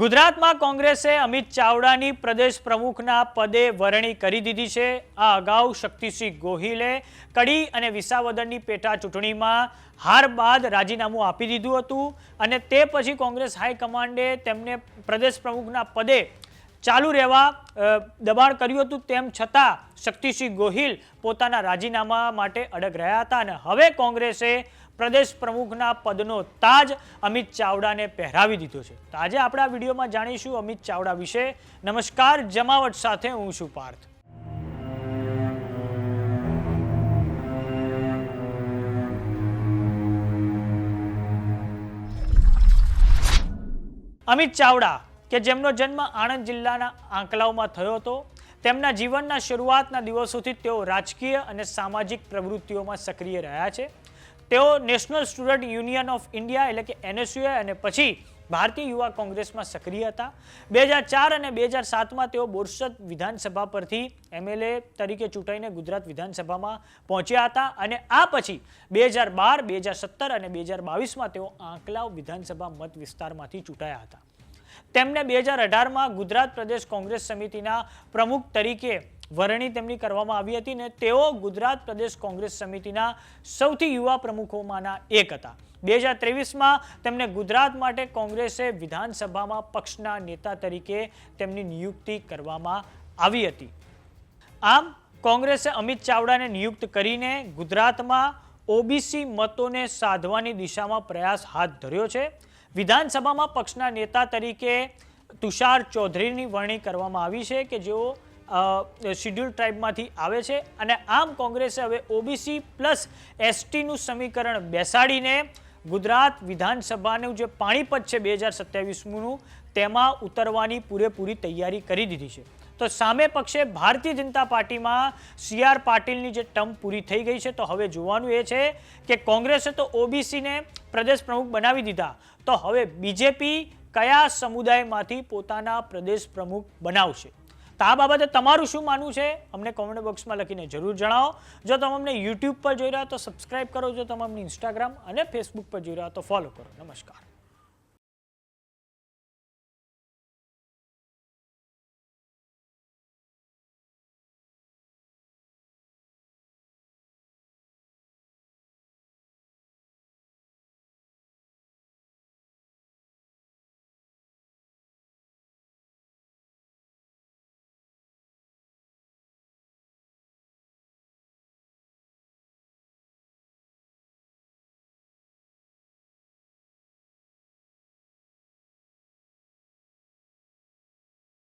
ગુજરાતમાં કોંગ્રેસે અમિત ચાવડાની પ્રદેશ પ્રમુખના પદે વરણી કરી દીધી છે। આ અગાઉ શક્તિસિંહ ગોહિલે કડી અને વિસાવદરની પેટા ચૂંટણીમાં હાર બાદ રાજીનામું આપી દીધું હતું અને તે પછી કોંગ્રેસ હાઈકમાન્ડે તેમને પ્રદેશ પ્રમુખના પદે ચાલુ રહેવા દબાણ કર્યું હતું। તેમ છતાં શક્તિસિંહ ગોહિલ પોતાના રાજીનામા માટે અડગ રહ્યા હતા અને હવે કોંગ્રેસે પ્રદેશ પ્રમુખના પદનો તાજ અમિત ચાવડાને પહેરાવી દીધો છે। તો આજે આપણે આ વિડીયોમાં જાણીશું અમિત ચાવડા વિશે। નમસ્કાર, જમાવટ સાથે હું છું પાર્થ। અમિત ચાવડા કે જેમનો જન્મ આણંદ જિલ્લાના આંકલાવમાં થયો હતો, તેમના જીવનના શરૂઆતના દિવસોથી તેઓ રાજકીય અને સામાજિક પ્રવૃત્તિઓમાં સક્રિય રહ્યા છે। તેઓ national student union of India એટલે કે NSUI અને પછી ભારતીય યુવા કોંગ્રેસમાં સક્રિય હતા। 2004 અને 2007માં તેઓ બોરસદ વિધાનસભા પરથી MLA તરીકે ચૂંટાઈને ગુજરાત વિધાનસભામાં પહોંચ્યા હતા અને આ પછી 2012, 2017 અને 2022માં તેઓ આંકલાવ વિધાનસભા મત વિસ્તારમાંથી ચૂંટાયા હતા। તેમને 2018માં ગુજરાત પ્રદેશ કોંગ્રેસ સમિતિના પ્રમુખ તરીકે વરણી તેમની કરવામાં આવી હતી ને તેઓ ગુજરાત પ્રદેશ કોંગ્રેસ સમિતિના સૌથી યુવા પ્રમુખોમાંના એક હતા। 2023માં તેમને ગુજરાત માટે કોંગ્રેસે વિધાનસભામાં પક્ષના નેતા તરીકે તેમની નિયુક્તિ કરવામાં આવી હતી। આમ કોંગ્રેસે અમિત ચાવડાને નિયુક્ત કરીને ગુજરાતમાં OBC મતોને સાધવાની દિશામાં પ્રયાસ હાથ ધર્યો છે। વિધાનસભામાં પક્ષના નેતા તરીકે તુષાર ચૌધરીની વરણી કરવામાં આવી છે કે જેઓ શિડ્યુલ ટ્રાઇબમાંથી આવે છે અને આમ કોંગ્રેસે હવે OBC પ્લસ STનું સમીકરણ બેસાડીને ગુજરાત વિધાનસભાનું જે પાણીપત છે 2027નું તેમાં ઉતરવાની પૂરેપૂરી તૈયારી કરી દીધી છે। તો સામે પક્ષે ભારતીય જનતા પાર્ટીમાં CR પાટીલની જે ટર્મ પૂરી થઈ ગઈ છે, તો હવે જોવાનું એ છે કે કોંગ્રેસે તો OBCને પ્રદેશ પ્રમુખ બનાવી દીધા, તો હવે બીજેપી કયા સમુદાયમાંથી પોતાના પ્રદેશ પ્રમુખ બનાવશે? તો આ બાબતે તમારું શું માનવું છે અમને કોમેન્ટ બોક્સમાં લખીને જરૂર જણાવો। જો તમે અમને YouTube પર જોઈ રહ્યા તો સબસ્ક્રાઇબ કરો, જો તમે અમને Instagram અને Facebook પર જોઈ રહ્યા તો ફોલો કરો। નમસ્કાર।